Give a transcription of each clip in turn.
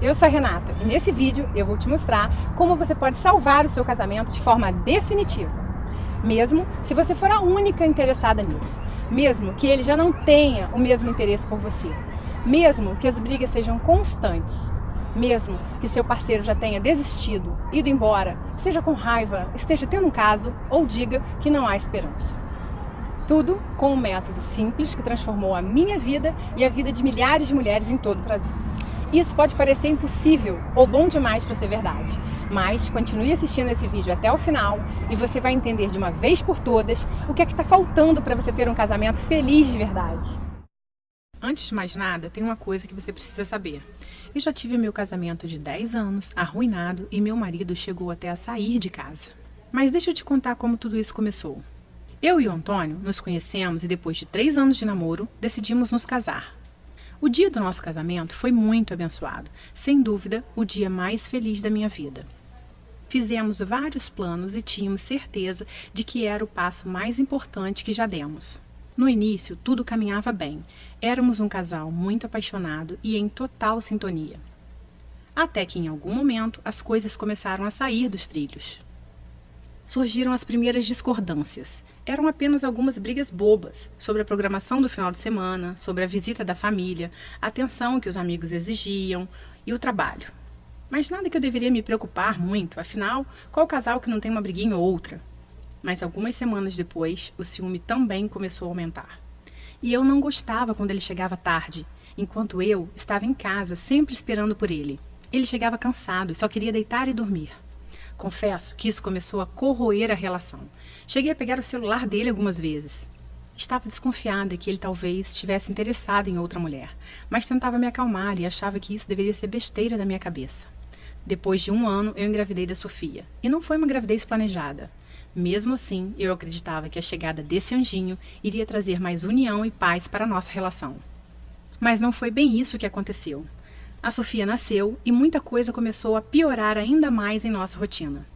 eu sou a Renata e nesse vídeo eu vou te mostrar como você pode salvar o seu casamento de forma definitiva. Mesmo se você for a única interessada nisso, mesmo que ele já não tenha o mesmo interesse por você, mesmo que as brigas sejam constantes, mesmo que seu parceiro já tenha desistido, ido embora, seja com raiva, esteja tendo um caso ou diga que não há esperança. Tudo com um método simples que transformou a minha vida e a vida de milhares de mulheres em todo o Brasil. Isso pode parecer impossível ou bom demais para ser verdade, mas continue assistindo esse vídeo até o final e você vai entender de uma vez por todas o que é que está faltando para você ter um casamento feliz de verdade. Antes de mais nada, tem uma coisa que você precisa saber. Eu já tive meu casamento de 10 anos, arruinado, e meu marido chegou até a sair de casa. Mas deixa eu te contar como tudo isso começou. Eu e o Antônio nos conhecemos e depois de 3 anos de namoro, decidimos nos casar. O dia do nosso casamento foi muito abençoado, sem dúvida o dia mais feliz da minha vida. Fizemos vários planos e tínhamos certeza de que era o passo mais importante que já demos. No início, tudo caminhava bem. Éramos um casal muito apaixonado e em total sintonia. Até que em algum momento as coisas começaram a sair dos trilhos. Surgiram as primeiras discordâncias. Eram apenas algumas brigas bobas sobre a programação do final de semana, sobre a visita da família, a atenção que os amigos exigiam e o trabalho. Mas nada que eu deveria me preocupar muito, afinal, qual casal que não tem uma briguinha ou outra? Mas algumas semanas depois, o ciúme também começou a aumentar. E eu não gostava quando ele chegava tarde, enquanto eu estava em casa sempre esperando por ele. Ele chegava cansado e só queria deitar e dormir. Confesso que isso começou a corroer a relação. Cheguei a pegar o celular dele algumas vezes. Estava desconfiada que ele talvez estivesse interessado em outra mulher, mas tentava me acalmar e achava que isso deveria ser besteira da minha cabeça. Depois de 1 ano, eu engravidei da Sofia. E não foi uma gravidez planejada. Mesmo assim, eu acreditava que a chegada desse anjinho iria trazer mais união e paz para a nossa relação. Mas não foi bem isso que aconteceu. A Sofia nasceu e muita coisa começou a piorar ainda mais em nossa rotina.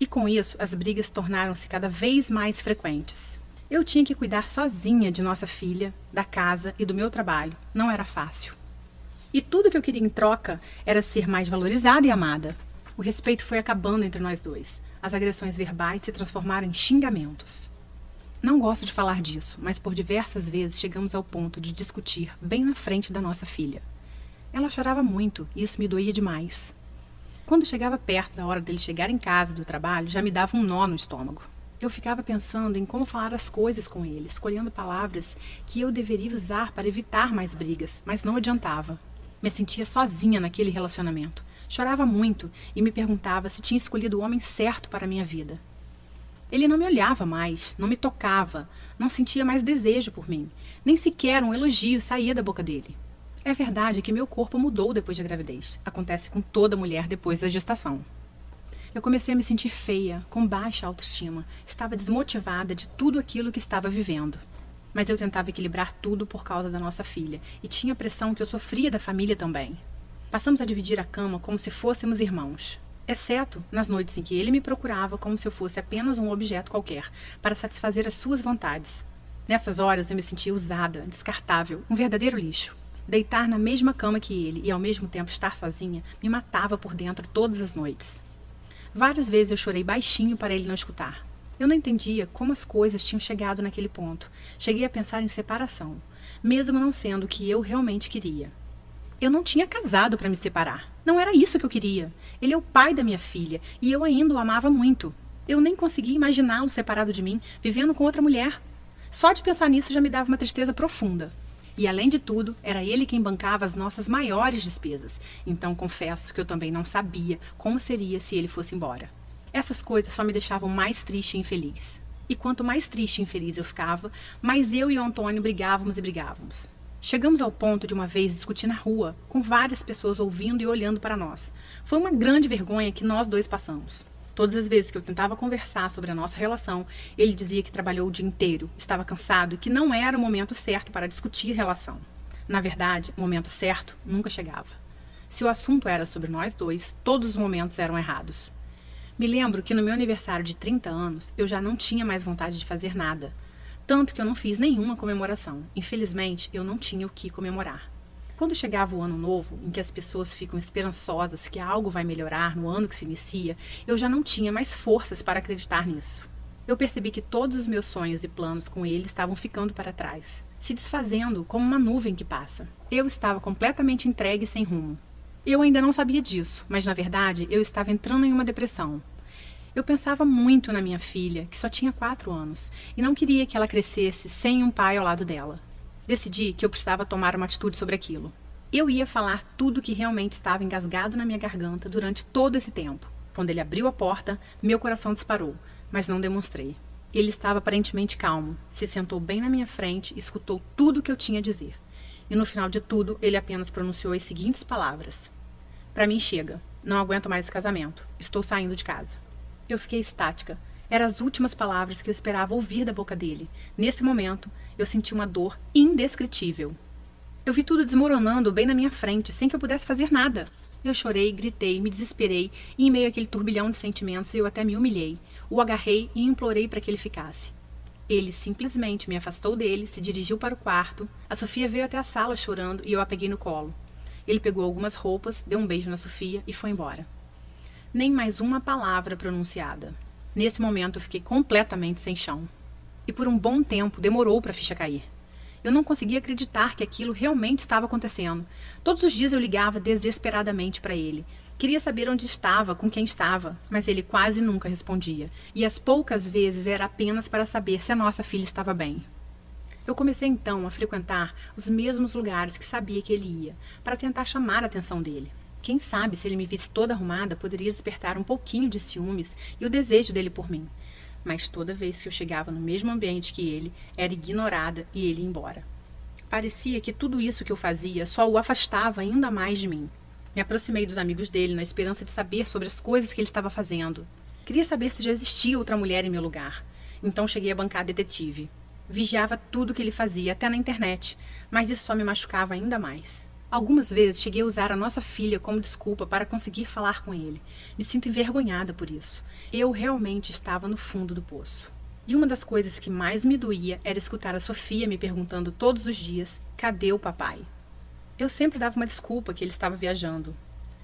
E com isso, as brigas tornaram-se cada vez mais frequentes. Eu tinha que cuidar sozinha de nossa filha, da casa e do meu trabalho. Não era fácil. E tudo que eu queria em troca era ser mais valorizada e amada. O respeito foi acabando entre nós dois. As agressões verbais se transformaram em xingamentos. Não gosto de falar disso, mas por diversas vezes chegamos ao ponto de discutir bem na frente da nossa filha. Ela chorava muito e isso me doía demais. Quando chegava perto da hora dele chegar em casa do trabalho, já me dava um nó no estômago. Eu ficava pensando em como falar as coisas com ele, escolhendo palavras que eu deveria usar para evitar mais brigas, mas não adiantava. Me sentia sozinha naquele relacionamento. Chorava muito e me perguntava se tinha escolhido o homem certo para a minha vida. Ele não me olhava mais, não me tocava, não sentia mais desejo por mim. Nem sequer um elogio saía da boca dele. É verdade que meu corpo mudou depois da gravidez. Acontece com toda mulher depois da gestação. Eu comecei a me sentir feia, com baixa autoestima. Estava desmotivada de tudo aquilo que estava vivendo. Mas eu tentava equilibrar tudo por causa da nossa filha. E tinha a pressão que eu sofria da família também. Passamos a dividir a cama como se fôssemos irmãos. Exceto nas noites em que ele me procurava como se eu fosse apenas um objeto qualquer, para satisfazer as suas vontades. Nessas horas eu me sentia usada, descartável, um verdadeiro lixo. Deitar na mesma cama que ele e ao mesmo tempo estar sozinha me matava por dentro todas as noites. Várias vezes eu chorei baixinho para ele não escutar. Eu não entendia como as coisas tinham chegado naquele ponto. Cheguei a pensar em separação, mesmo não sendo o que eu realmente queria. Eu não tinha casado para me separar. Não era isso que eu queria. Ele é o pai da minha filha e eu ainda o amava muito. Eu nem conseguia imaginá-lo separado de mim, vivendo com outra mulher. Só de pensar nisso já me dava uma tristeza profunda. E, além de tudo, era ele quem bancava as nossas maiores despesas. Então, confesso que eu também não sabia como seria se ele fosse embora. Essas coisas só me deixavam mais triste e infeliz. E quanto mais triste e infeliz eu ficava, mais eu e o Antônio brigávamos e brigávamos. Chegamos ao ponto de uma vez discutir na rua, com várias pessoas ouvindo e olhando para nós. Foi uma grande vergonha que nós dois passamos. Todas as vezes que eu tentava conversar sobre a nossa relação, ele dizia que trabalhou o dia inteiro, estava cansado e que não era o momento certo para discutir relação. Na verdade, o momento certo nunca chegava. Se o assunto era sobre nós dois, todos os momentos eram errados. Me lembro que no meu aniversário de 30 anos, eu já não tinha mais vontade de fazer nada. Tanto que eu não fiz nenhuma comemoração. Infelizmente, eu não tinha o que comemorar. Quando chegava o ano novo, em que as pessoas ficam esperançosas que algo vai melhorar no ano que se inicia, eu já não tinha mais forças para acreditar nisso. Eu percebi que todos os meus sonhos e planos com ele estavam ficando para trás, se desfazendo como uma nuvem que passa. Eu estava completamente entregue e sem rumo. Eu ainda não sabia disso, mas na verdade eu estava entrando em uma depressão. Eu pensava muito na minha filha, que só tinha 4 anos, e não queria que ela crescesse sem um pai ao lado dela. Decidi que eu precisava tomar uma atitude sobre aquilo. Eu ia falar tudo que realmente estava engasgado na minha garganta durante todo esse tempo. Quando ele abriu a porta, meu coração disparou, mas não demonstrei. Ele estava aparentemente calmo, se sentou bem na minha frente e escutou tudo o que eu tinha a dizer. E no final de tudo, ele apenas pronunciou as seguintes palavras: "Para mim chega. Não aguento mais esse casamento. Estou saindo de casa." Eu fiquei estática. Eram as últimas palavras que eu esperava ouvir da boca dele. Nesse momento, eu senti uma dor indescritível. Eu vi tudo desmoronando bem na minha frente, sem que eu pudesse fazer nada. Eu chorei, gritei, me desesperei, e em meio àquele turbilhão de sentimentos eu até me humilhei. O agarrei e implorei para que ele ficasse. Ele simplesmente me afastou dele, se dirigiu para o quarto. A Sofia veio até a sala chorando e eu a peguei no colo. Ele pegou algumas roupas, deu um beijo na Sofia e foi embora. Nem mais uma palavra pronunciada. Nesse momento eu fiquei completamente sem chão. E por um bom tempo demorou para a ficha cair. Eu não conseguia acreditar que aquilo realmente estava acontecendo. Todos os dias eu ligava desesperadamente para ele. Queria saber onde estava, com quem estava, mas ele quase nunca respondia. E as poucas vezes era apenas para saber se a nossa filha estava bem. Eu comecei então a frequentar os mesmos lugares que sabia que ele ia, para tentar chamar a atenção dele. Quem sabe, se ele me visse toda arrumada, poderia despertar um pouquinho de ciúmes e o desejo dele por mim. Mas toda vez que eu chegava no mesmo ambiente que ele, era ignorada e ele ia embora. Parecia que tudo isso que eu fazia só o afastava ainda mais de mim. Me aproximei dos amigos dele na esperança de saber sobre as coisas que ele estava fazendo. Queria saber se já existia outra mulher em meu lugar. Então cheguei a bancar detetive. Vigiava tudo que ele fazia, até na internet, mas isso só me machucava ainda mais. Algumas vezes cheguei a usar a nossa filha como desculpa para conseguir falar com ele. Me sinto envergonhada por isso. Eu realmente estava no fundo do poço. E uma das coisas que mais me doía era escutar a Sofia me perguntando todos os dias: cadê o papai? Eu sempre dava uma desculpa que ele estava viajando.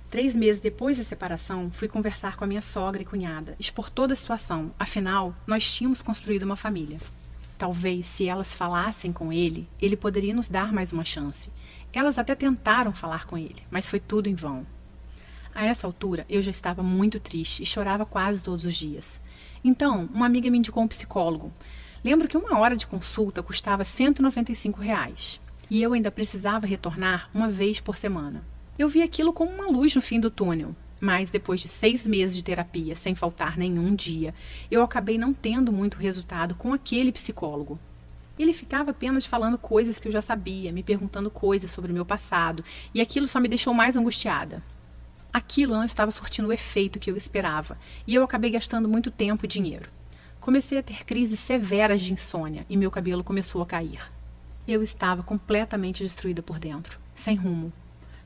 3 meses depois da separação, fui conversar com a minha sogra e cunhada, expor toda a situação. Afinal, nós tínhamos construído uma família. Talvez, se elas falassem com ele, ele poderia nos dar mais uma chance. Elas até tentaram falar com ele, mas foi tudo em vão. A essa altura, eu já estava muito triste e chorava quase todos os dias. Então, uma amiga me indicou um psicólogo. Lembro que 1 hora de consulta custava R$195. E eu ainda precisava retornar 1 vez por semana. Eu vi aquilo como uma luz no fim do túnel. Mas depois de 6 meses de terapia, sem faltar nenhum dia, eu acabei não tendo muito resultado com aquele psicólogo. Ele ficava apenas falando coisas que eu já sabia, me perguntando coisas sobre o meu passado, e aquilo só me deixou mais angustiada. Aquilo não estava surtindo o efeito que eu esperava, e eu acabei gastando muito tempo e dinheiro. Comecei a ter crises severas de insônia, e meu cabelo começou a cair. Eu estava completamente destruída por dentro, sem rumo,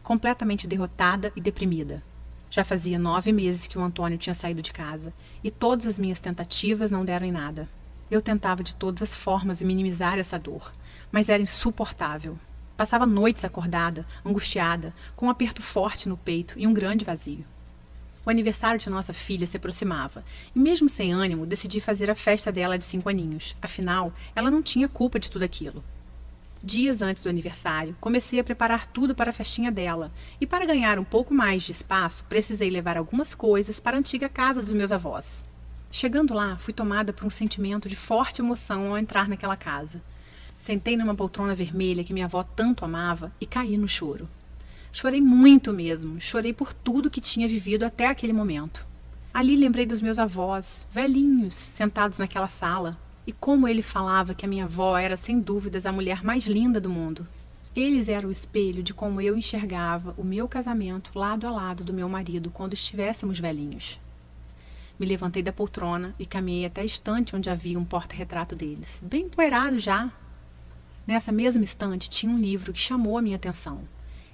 completamente derrotada e deprimida. Já fazia 9 meses que o Antônio tinha saído de casa, e todas as minhas tentativas não deram em nada. Eu tentava de todas as formas minimizar essa dor, mas era insuportável. Passava noites acordada, angustiada, com um aperto forte no peito e um grande vazio. O aniversário de nossa filha se aproximava, e mesmo sem ânimo, decidi fazer a festa dela de 5 aninhos. Afinal, ela não tinha culpa de tudo aquilo. Dias antes do aniversário, comecei a preparar tudo para a festinha dela, e para ganhar um pouco mais de espaço, precisei levar algumas coisas para a antiga casa dos meus avós. Chegando lá, fui tomada por um sentimento de forte emoção ao entrar naquela casa. Sentei numa poltrona vermelha que minha avó tanto amava e caí no choro. Chorei muito mesmo, chorei por tudo que tinha vivido até aquele momento. Ali lembrei dos meus avós, velhinhos, sentados naquela sala, e como ele falava que a minha avó era sem dúvidas a mulher mais linda do mundo. Eles eram o espelho de como eu enxergava o meu casamento lado a lado do meu marido quando estivéssemos velhinhos. Me levantei da poltrona e caminhei até a estante onde havia um porta-retrato deles, bem empoeirado já. Nessa mesma estante tinha um livro que chamou a minha atenção.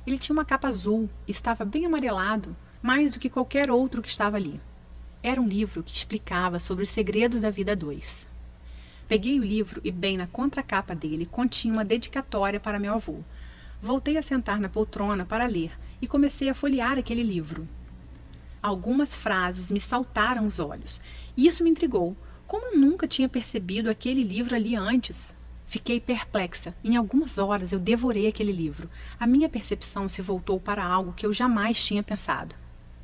Ele tinha uma capa azul e estava bem amarelado, mais do que qualquer outro que estava ali. Era um livro que explicava sobre os segredos da vida a 2. Peguei o livro e bem na contracapa dele continha uma dedicatória para meu avô. Voltei a sentar na poltrona para ler e comecei a folhear aquele livro. Algumas frases me saltaram os olhos e isso me intrigou. Como eu nunca tinha percebido aquele livro ali antes? Fiquei perplexa. Em algumas horas eu devorei aquele livro. A minha percepção se voltou para algo que eu jamais tinha pensado.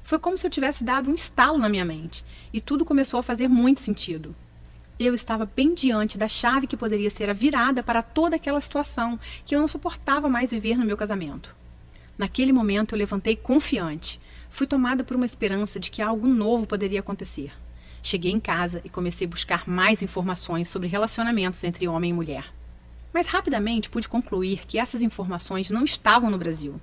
Foi como se eu tivesse dado um estalo na minha mente e tudo começou a fazer muito sentido. Eu estava bem diante da chave que poderia ser a virada para toda aquela situação que eu não suportava mais viver no meu casamento. Naquele momento eu levantei confiante. Fui tomada por uma esperança de que algo novo poderia acontecer. Cheguei em casa e comecei a buscar mais informações sobre relacionamentos entre homem e mulher. Mas rapidamente pude concluir que essas informações não estavam no Brasil.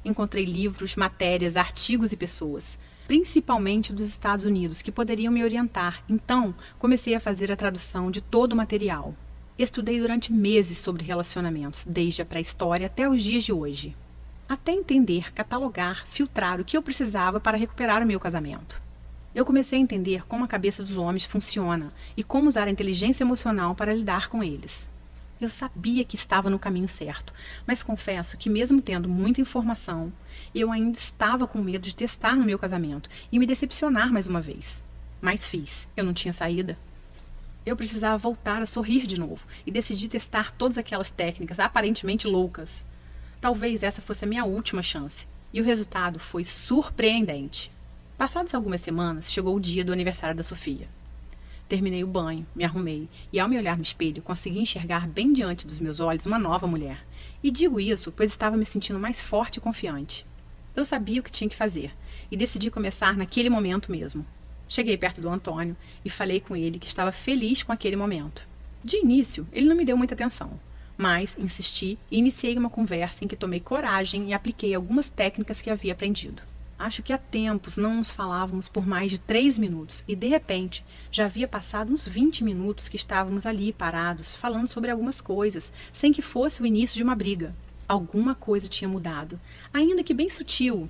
Encontrei livros, matérias, artigos e pessoas, principalmente dos Estados Unidos, que poderiam me orientar. Então, comecei a fazer a tradução de todo o material. Estudei durante meses sobre relacionamentos, desde a pré-história até os dias de hoje. Até entender, catalogar, filtrar o que eu precisava para recuperar o meu casamento. Eu comecei a entender como a cabeça dos homens funciona e como usar a inteligência emocional para lidar com eles. Eu sabia que estava no caminho certo, mas confesso que mesmo tendo muita informação, eu ainda estava com medo de testar no meu casamento e me decepcionar mais uma vez. Mas fiz, eu não tinha saída. Eu precisava voltar a sorrir de novo e decidi testar todas aquelas técnicas aparentemente loucas. Talvez essa fosse a minha última chance, e o resultado foi surpreendente. Passadas algumas semanas, chegou o dia do aniversário da Sofia. Terminei o banho, me arrumei e, ao me olhar no espelho, consegui enxergar bem diante dos meus olhos uma nova mulher. E digo isso, pois estava me sentindo mais forte e confiante. Eu sabia o que tinha que fazer e decidi começar naquele momento mesmo. Cheguei perto do Antônio e falei com ele que estava feliz com aquele momento. De início, ele não me deu muita atenção, mas insisti e iniciei uma conversa em que tomei coragem e apliquei algumas técnicas que havia aprendido. Acho que há tempos não nos falávamos por mais de 3 minutos e, de repente, já havia passado uns 20 minutos que estávamos ali parados, falando sobre algumas coisas, sem que fosse o início de uma briga. Alguma coisa tinha mudado, ainda que bem sutil.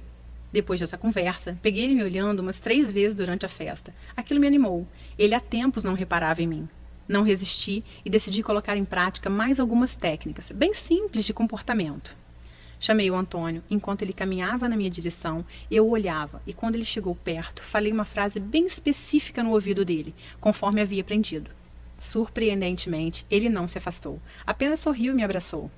Depois dessa conversa, peguei ele me olhando umas 3 vezes durante a festa. Aquilo me animou. Ele há tempos não reparava em mim. Não resisti e decidi colocar em prática mais algumas técnicas, bem simples de comportamento. Chamei o Antônio, enquanto ele caminhava na minha direção, eu o olhava e quando ele chegou perto, falei uma frase bem específica no ouvido dele, conforme havia aprendido. Surpreendentemente, ele não se afastou, apenas sorriu e me abraçou.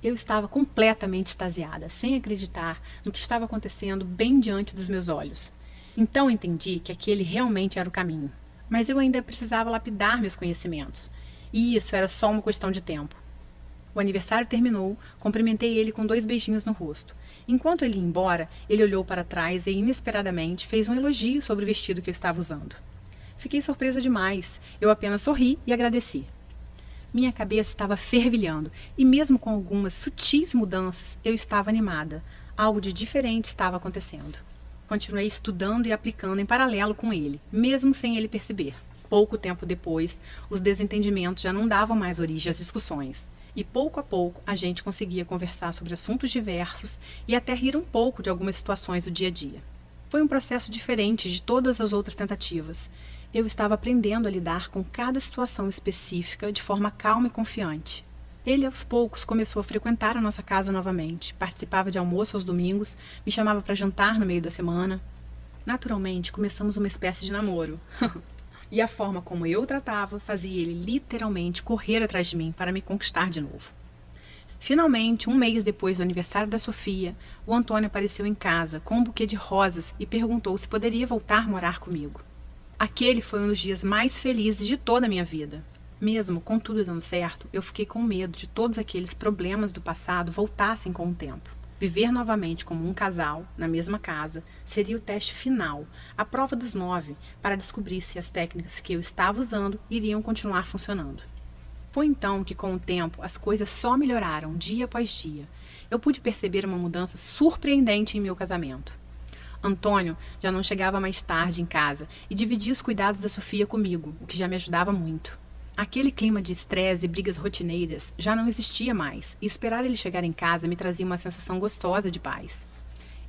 Eu estava completamente extasiada, sem acreditar no que estava acontecendo bem diante dos meus olhos. Então entendi que aquele realmente era o caminho, mas eu ainda precisava lapidar meus conhecimentos, e isso era só uma questão de tempo. O aniversário terminou, cumprimentei ele com 2 beijinhos no rosto. Enquanto ele ia embora, ele olhou para trás e, inesperadamente, fez um elogio sobre o vestido que eu estava usando. Fiquei surpresa demais. Eu apenas sorri e agradeci. Minha cabeça estava fervilhando e, mesmo com algumas sutis mudanças, eu estava animada. Algo de diferente estava acontecendo. Continuei estudando e aplicando em paralelo com ele, mesmo sem ele perceber. Pouco tempo depois, os desentendimentos já não davam mais origem às discussões. E pouco a pouco a gente conseguia conversar sobre assuntos diversos e até rir um pouco de algumas situações do dia a dia. Foi um processo diferente de todas as outras tentativas. Eu estava aprendendo a lidar com cada situação específica de forma calma e confiante. Ele, aos poucos, começou a frequentar a nossa casa novamente, participava de almoço aos domingos, me chamava para jantar no meio da semana. Naturalmente, começamos uma espécie de namoro. E a forma como eu o tratava fazia ele literalmente correr atrás de mim para me conquistar de novo. Finalmente, 1 mês depois do aniversário da Sofia, o Antônio apareceu em casa com um buquê de rosas e perguntou se poderia voltar a morar comigo. Aquele foi um dos dias mais felizes de toda a minha vida. Mesmo com tudo dando certo, eu fiquei com medo de todos aqueles problemas do passado voltassem com o tempo. Viver novamente como um casal, na mesma casa, seria o teste final, a prova dos 9, para descobrir se as técnicas que eu estava usando iriam continuar funcionando. Foi então que, com o tempo, as coisas só melhoraram dia após dia. Eu pude perceber uma mudança surpreendente em meu casamento. Antônio já não chegava mais tarde em casa e dividia os cuidados da Sofia comigo, o que já me ajudava muito. Aquele clima de estresse e brigas rotineiras já não existia mais, e esperar ele chegar em casa me trazia uma sensação gostosa de paz.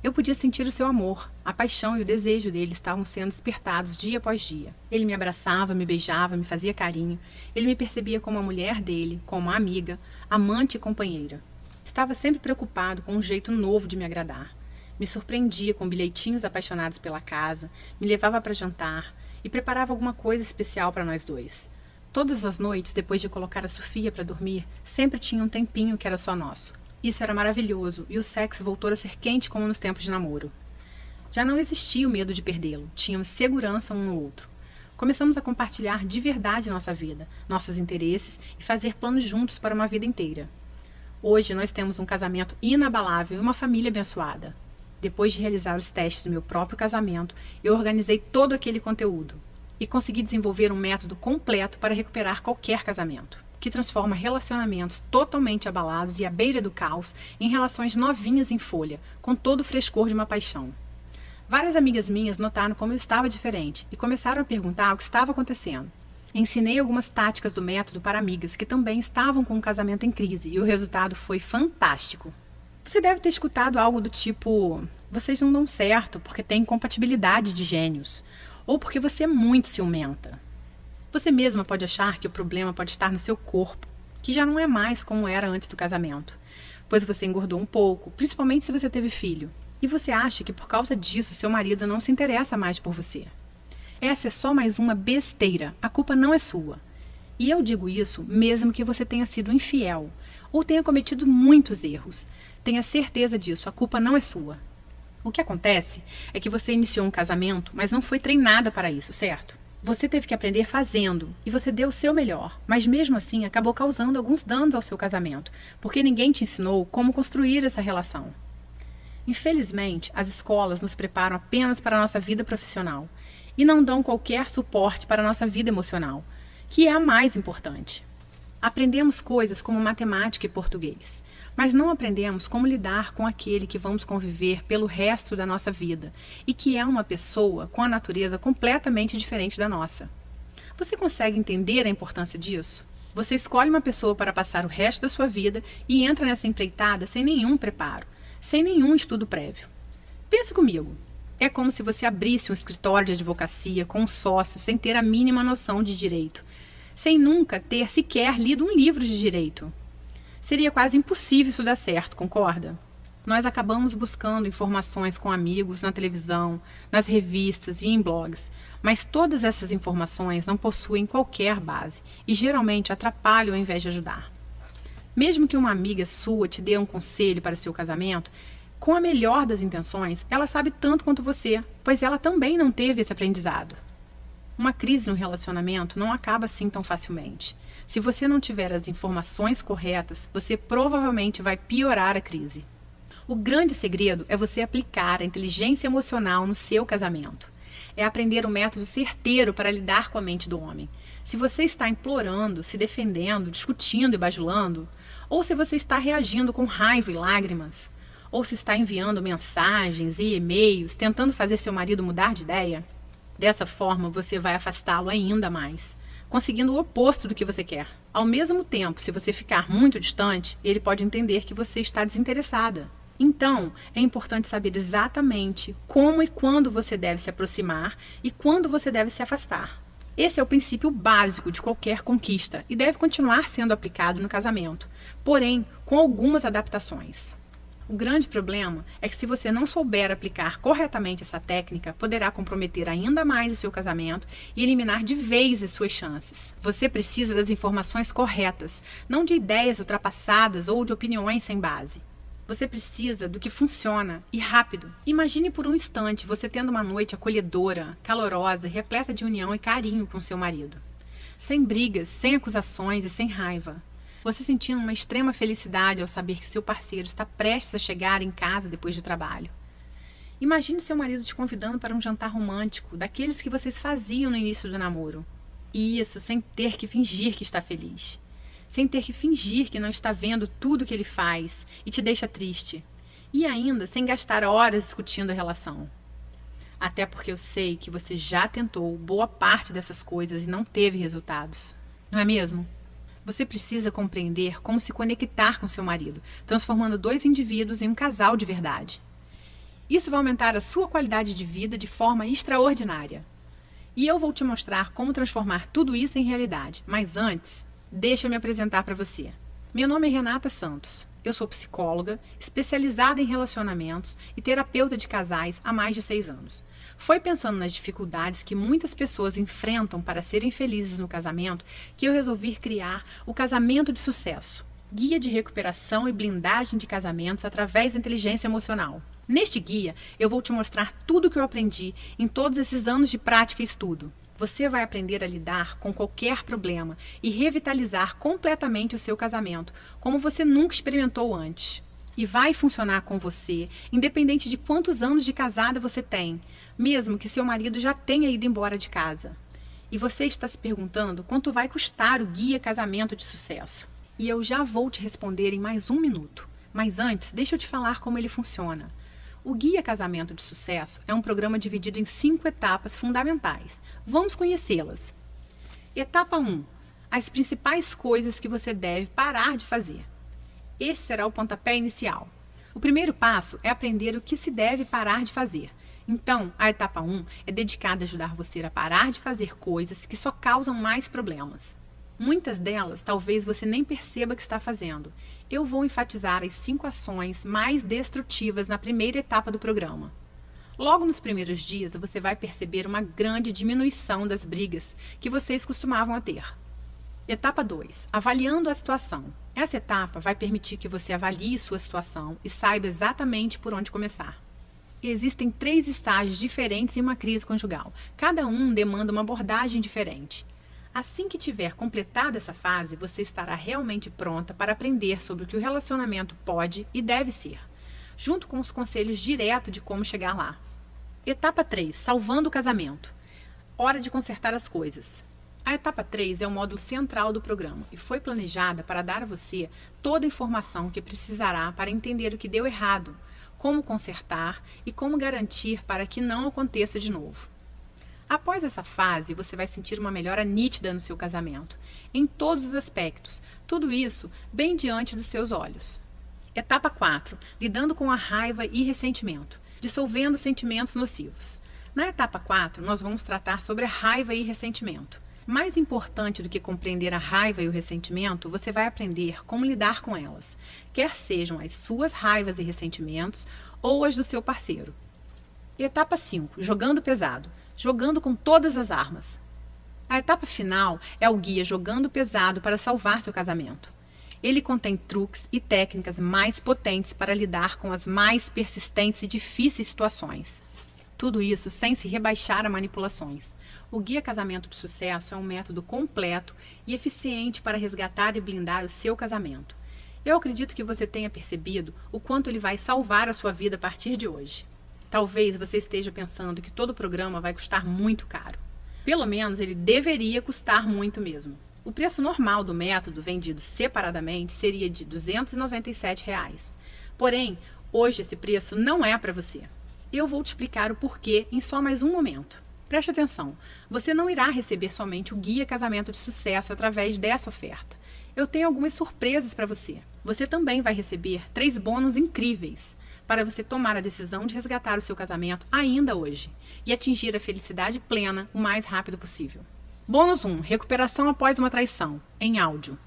Eu podia sentir o seu amor, a paixão e o desejo dele estavam sendo despertados dia após dia. Ele me abraçava, me beijava, me fazia carinho. Ele me percebia como a mulher dele, como a amiga, amante e companheira. Estava sempre preocupado com um jeito novo de me agradar. Me surpreendia com bilhetinhos apaixonados pela casa, me levava para jantar e preparava alguma coisa especial para nós dois. Todas as noites, depois de colocar a Sofia para dormir, sempre tinha um tempinho que era só nosso. Isso era maravilhoso e o sexo voltou a ser quente como nos tempos de namoro. Já não existia o medo de perdê-lo, tínhamos segurança um no outro. Começamos a compartilhar de verdade nossa vida, nossos interesses e fazer planos juntos para uma vida inteira. Hoje nós temos um casamento inabalável e uma família abençoada. Depois de realizar os testes do meu próprio casamento, eu organizei todo aquele conteúdo e consegui desenvolver um método completo para recuperar qualquer casamento, que transforma relacionamentos totalmente abalados e à beira do caos em relações novinhas em folha, com todo o frescor de uma paixão. Várias amigas minhas notaram como eu estava diferente e começaram a perguntar o que estava acontecendo. Ensinei algumas táticas do método para amigas que também estavam com um casamento em crise e o resultado foi fantástico. Você deve ter escutado algo do tipo: vocês não dão certo porque têm incompatibilidade de gênios, ou porque você é muito ciumenta. Você mesma pode achar que o problema pode estar no seu corpo, que já não é mais como era antes do casamento, pois você engordou um pouco, principalmente se você teve filho, e você acha que por causa disso seu marido não se interessa mais por você. Essa é só mais uma besteira, a culpa não é sua. E eu digo isso mesmo que você tenha sido infiel, ou tenha cometido muitos erros. Tenha certeza disso, a culpa não é sua. O que acontece é que você iniciou um casamento, mas não foi treinada para isso, certo? Você teve que aprender fazendo, e você deu o seu melhor, mas mesmo assim acabou causando alguns danos ao seu casamento, porque ninguém te ensinou como construir essa relação. Infelizmente, as escolas nos preparam apenas para a nossa vida profissional e não dão qualquer suporte para a nossa vida emocional, que é a mais importante. Aprendemos coisas como matemática e português, mas não aprendemos como lidar com aquele que vamos conviver pelo resto da nossa vida e que é uma pessoa com a natureza completamente diferente da nossa. Você consegue entender a importância disso? Você escolhe uma pessoa para passar o resto da sua vida e entra nessa empreitada sem nenhum preparo, sem nenhum estudo prévio. Pense comigo. É como se você abrisse um escritório de advocacia com um sócio sem ter a mínima noção de direito, sem nunca ter sequer lido um livro de direito. Seria quase impossível isso dar certo, concorda? Nós acabamos buscando informações com amigos na televisão, nas revistas e em blogs, mas todas essas informações não possuem qualquer base e geralmente atrapalham ao invés de ajudar. Mesmo que uma amiga sua te dê um conselho para seu casamento, com a melhor das intenções, ela sabe tanto quanto você, pois ela também não teve esse aprendizado. Uma crise no relacionamento não acaba assim tão facilmente. Se você não tiver as informações corretas, você provavelmente vai piorar a crise. O grande segredo é você aplicar a inteligência emocional no seu casamento. É aprender um método certeiro para lidar com a mente do homem. Se você está implorando, se defendendo, discutindo e bajulando, ou se você está reagindo com raiva e lágrimas, ou se está enviando mensagens e e-mails tentando fazer seu marido mudar de ideia, dessa forma você vai afastá-lo ainda mais, conseguindo o oposto do que você quer. Ao mesmo tempo, se você ficar muito distante, ele pode entender que você está desinteressada. Então, é importante saber exatamente como e quando você deve se aproximar e quando você deve se afastar. Esse é o princípio básico de qualquer conquista e deve continuar sendo aplicado no casamento, porém com algumas adaptações. O grande problema é que se você não souber aplicar corretamente essa técnica, poderá comprometer ainda mais o seu casamento e eliminar de vez as suas chances. Você precisa das informações corretas, não de ideias ultrapassadas ou de opiniões sem base. Você precisa do que funciona e rápido. Imagine por um instante você tendo uma noite acolhedora, calorosa, repleta de união e carinho com seu marido. Sem brigas, sem acusações e sem raiva. Você sentindo uma extrema felicidade ao saber que seu parceiro está prestes a chegar em casa depois do trabalho. Imagine seu marido te convidando para um jantar romântico, daqueles que vocês faziam no início do namoro. E isso sem ter que fingir que está feliz. Sem ter que fingir que não está vendo tudo que ele faz e te deixa triste. E ainda sem gastar horas discutindo a relação. Até porque eu sei que você já tentou boa parte dessas coisas e não teve resultados. Não é mesmo? Você precisa compreender como se conectar com seu marido, transformando dois indivíduos em um casal de verdade. Isso vai aumentar a sua qualidade de vida de forma extraordinária. E eu vou te mostrar como transformar tudo isso em realidade. Mas antes, deixa eu me apresentar para você. Meu nome é Renata Santos. Eu sou psicóloga, especializada em relacionamentos e terapeuta de casais há mais de 6 anos. Foi pensando nas dificuldades que muitas pessoas enfrentam para serem felizes no casamento que eu resolvi criar o Casamento de Sucesso, guia de recuperação e blindagem de casamentos através da inteligência emocional. Neste guia, eu vou te mostrar tudo o que eu aprendi em todos esses anos de prática e estudo. Você vai aprender a lidar com qualquer problema e revitalizar completamente o seu casamento, como você nunca experimentou antes. E vai funcionar com você, independente de quantos anos de casada você tem, mesmo que seu marido já tenha ido embora de casa. E você está se perguntando quanto vai custar o Guia Casamento de Sucesso. E eu já vou te responder em mais 1 minuto. Mas antes, deixa eu te falar como ele funciona. O Guia Casamento de Sucesso é um programa dividido em 5 etapas fundamentais. Vamos conhecê-las. Etapa 1. As principais coisas que você deve parar de fazer. Este será o pontapé inicial. O primeiro passo é aprender o que se deve parar de fazer. Então, a etapa 1 é dedicada a ajudar você a parar de fazer coisas que só causam mais problemas. Muitas delas talvez você nem perceba que está fazendo. Eu vou enfatizar as 5 ações mais destrutivas na primeira etapa do programa. Logo nos primeiros dias, você vai perceber uma grande diminuição das brigas que vocês costumavam a ter. Etapa 2. Avaliando a situação. Essa etapa vai permitir que você avalie sua situação e saiba exatamente por onde começar. Existem 3 estágios diferentes em uma crise conjugal. Cada um demanda uma abordagem diferente. Assim que tiver completado essa fase, você estará realmente pronta para aprender sobre o que o relacionamento pode e deve ser, junto com os conselhos diretos de como chegar lá. Etapa 3. Salvando o casamento. Hora de consertar as coisas. A etapa 3 é o módulo central do programa e foi planejada para dar a você toda a informação que precisará para entender o que deu errado, como consertar e como garantir para que não aconteça de novo. Após essa fase, você vai sentir uma melhora nítida no seu casamento, em todos os aspectos, tudo isso bem diante dos seus olhos. Etapa 4. Lidando com a raiva e ressentimento, dissolvendo sentimentos nocivos. Na etapa 4, nós vamos tratar sobre a raiva e ressentimento. Mais importante do que compreender a raiva e o ressentimento, você vai aprender como lidar com elas, quer sejam as suas raivas e ressentimentos ou as do seu parceiro. Etapa 5. Jogando pesado. Jogando com todas as armas. A etapa final é o guia Jogando Pesado para salvar seu casamento. Ele contém truques e técnicas mais potentes para lidar com as mais persistentes e difíceis situações. Tudo isso sem se rebaixar a manipulações. O Guia Casamento de Sucesso é um método completo e eficiente para resgatar e blindar o seu casamento. Eu acredito que você tenha percebido o quanto ele vai salvar a sua vida a partir de hoje. Talvez você esteja pensando que todo o programa vai custar muito caro. Pelo menos ele deveria custar muito mesmo. O preço normal do método vendido separadamente seria de R$ 297. Porém, hoje esse preço não é para você. Eu vou te explicar o porquê em só mais um momento. Preste atenção, você não irá receber somente o Guia Casamento de Sucesso através dessa oferta. Eu tenho algumas surpresas para você. Você também vai receber 3 bônus incríveis para você tomar a decisão de resgatar o seu casamento ainda hoje e atingir a felicidade plena o mais rápido possível. Bônus 1. Recuperação após uma traição, em áudio.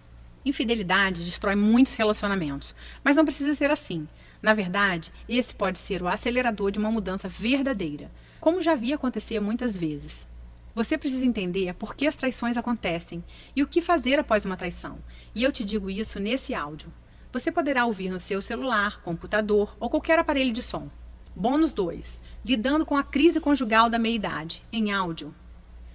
Infidelidade destrói muitos relacionamentos, mas não precisa ser assim. Na verdade, esse pode ser o acelerador de uma mudança verdadeira, como já vi acontecer muitas vezes. Você precisa entender por que as traições acontecem e o que fazer após uma traição, e eu te digo isso nesse áudio. Você poderá ouvir no seu celular, computador ou qualquer aparelho de som. Bônus 2. Lidando com a crise conjugal da meia-idade, em áudio.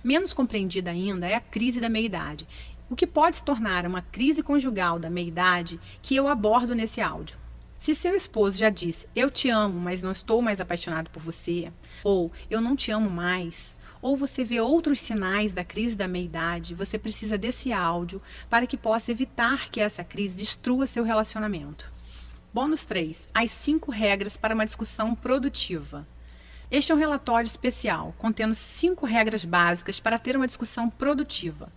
Menos compreendida ainda é a crise da meia-idade, o que pode se tornar uma crise conjugal da meia-idade que eu abordo nesse áudio. Se seu esposo já disse, eu te amo, mas não estou mais apaixonado por você, ou eu não te amo mais, ou você vê outros sinais da crise da meia-idade, você precisa desse áudio para que possa evitar que essa crise destrua seu relacionamento. Bônus 3. As 5 regras para uma discussão produtiva. Este é um relatório especial, contendo 5 regras básicas para ter uma discussão produtiva.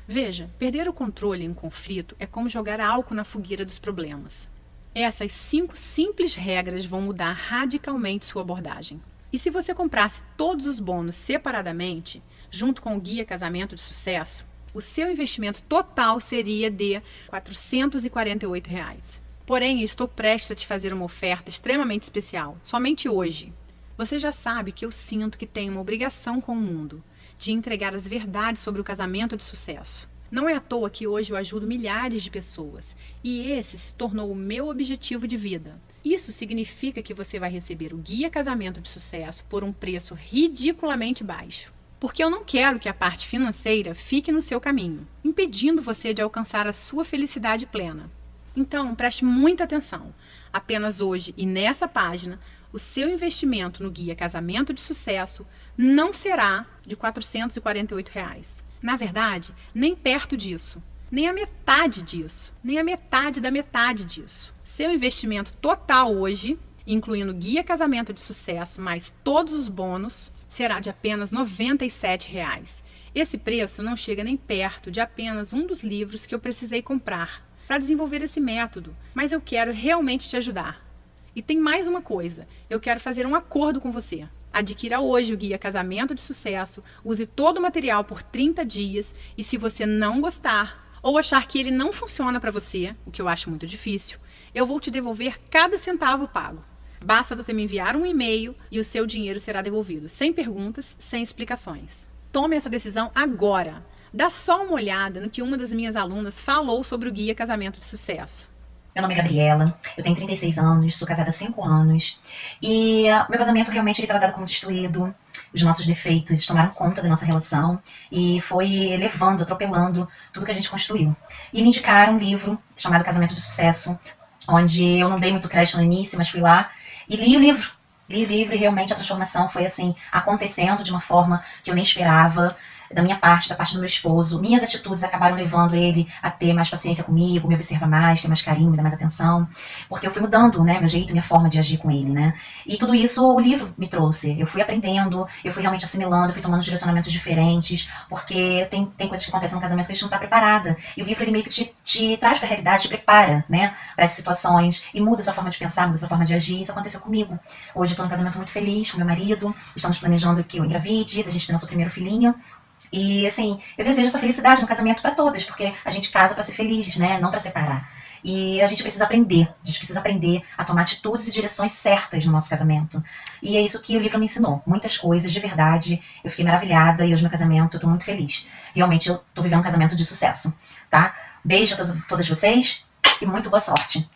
Veja, perder o controle em um conflito é como jogar álcool na fogueira dos problemas. Essas 5 simples regras vão mudar radicalmente sua abordagem. E se você comprasse todos os bônus separadamente, junto com o Guia Casamento de Sucesso, o seu investimento total seria de R$ 448. Porém, estou prestes a te fazer uma oferta extremamente especial, somente hoje. Você já sabe que eu sinto que tenho uma obrigação com o mundo, de entregar as verdades sobre o casamento de sucesso. Não é à toa que hoje eu ajudo milhares de pessoas, e esse se tornou o meu objetivo de vida. Isso significa que você vai receber o Guia Casamento de Sucesso por um preço ridiculamente baixo. Porque eu não quero que a parte financeira fique no seu caminho, impedindo você de alcançar a sua felicidade plena. Então, preste muita atenção. Apenas hoje e nessa página, o seu investimento no Guia Casamento de Sucesso não será de R$ 448. Na verdade, nem perto disso, nem a metade disso, nem a metade da metade disso. Seu investimento total hoje, incluindo o Guia Casamento de Sucesso mais todos os bônus, será de apenas R$ 97. Esse preço não chega nem perto de apenas um dos livros que eu precisei comprar para desenvolver esse método, mas eu quero realmente te ajudar. E tem mais uma coisa, eu quero fazer um acordo com você. Adquira hoje o Guia Casamento de Sucesso, use todo o material por 30 dias e se você não gostar ou achar que ele não funciona para você, o que eu acho muito difícil, eu vou te devolver cada centavo pago. Basta você me enviar um e-mail e o seu dinheiro será devolvido, sem perguntas, sem explicações. Tome essa decisão agora. Dá só uma olhada no que uma das minhas alunas falou sobre o Guia Casamento de Sucesso. Meu nome é Gabriela, eu tenho 36 anos, sou casada há 5 anos e meu casamento realmente estava dado como destruído. Os nossos defeitos tomaram conta da nossa relação e foi levando, atropelando tudo que a gente construiu. E me indicaram um livro chamado Casamento de Sucesso, onde eu não dei muito crédito no início, mas fui lá e li o livro. Li o livro e realmente a transformação foi assim, acontecendo de uma forma que eu nem esperava. Da minha parte, da parte do meu esposo, minhas atitudes acabaram levando ele a ter mais paciência comigo, me observar mais, ter mais carinho, me dar mais atenção, porque eu fui mudando, né, meu jeito, minha forma de agir com ele, né, e tudo isso o livro me trouxe, eu fui aprendendo, eu fui realmente assimilando, eu fui tomando direcionamentos diferentes, porque tem coisas que acontecem no casamento que a gente não está preparada, e o livro ele meio que te traz para a realidade, te prepara, né, para essas situações, e muda a sua forma de pensar, muda a sua forma de agir. Isso aconteceu comigo. Hoje eu estou num casamento muito feliz com meu marido, estamos planejando que eu engravide, da gente ter nosso primeiro filhinho. E assim, eu desejo essa felicidade no casamento para todas, porque a gente casa para ser feliz, né? Não para separar. E a gente precisa aprender a tomar atitudes e direções certas no nosso casamento. E é isso que o livro me ensinou. Muitas coisas, de verdade. Eu fiquei maravilhada e hoje no casamento eu tô muito feliz. Realmente eu tô vivendo um casamento de sucesso, tá? Beijo a todas vocês e muito boa sorte.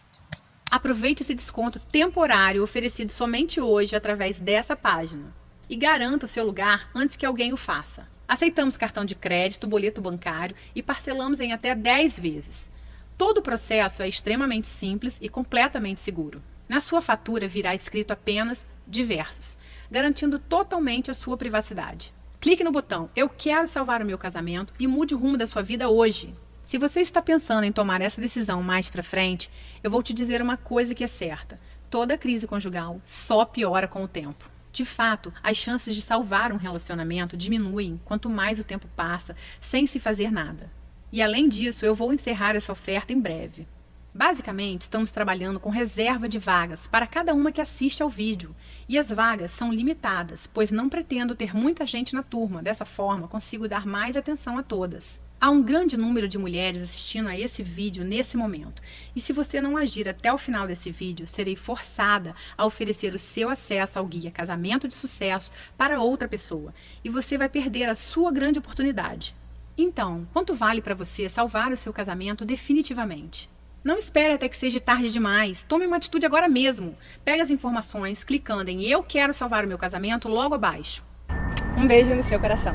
Aproveite esse desconto temporário oferecido somente hoje através dessa página. E garanta o seu lugar antes que alguém o faça. Aceitamos cartão de crédito, boleto bancário e parcelamos em até 10 vezes. Todo o processo é extremamente simples e completamente seguro. Na sua fatura virá escrito apenas diversos, garantindo totalmente a sua privacidade. Clique no botão Eu quero salvar o meu casamento e mude o rumo da sua vida hoje. Se você está pensando em tomar essa decisão mais para frente, eu vou te dizer uma coisa que é certa. Toda crise conjugal só piora com o tempo. De fato, as chances de salvar um relacionamento diminuem quanto mais o tempo passa sem se fazer nada. E além disso, eu vou encerrar essa oferta em breve. Basicamente, estamos trabalhando com reserva de vagas para cada uma que assiste ao vídeo. E as vagas são limitadas, pois não pretendo ter muita gente na turma. Dessa forma, consigo dar mais atenção a todas. Há um grande número de mulheres assistindo a esse vídeo nesse momento. E se você não agir até o final desse vídeo, serei forçada a oferecer o seu acesso ao Guia Casamento de Sucesso para outra pessoa. E você vai perder a sua grande oportunidade. Então, quanto vale para você salvar o seu casamento definitivamente? Não espere até que seja tarde demais. Tome uma atitude agora mesmo. Pegue as informações clicando em Eu quero salvar o meu casamento logo abaixo. Um beijo no seu coração.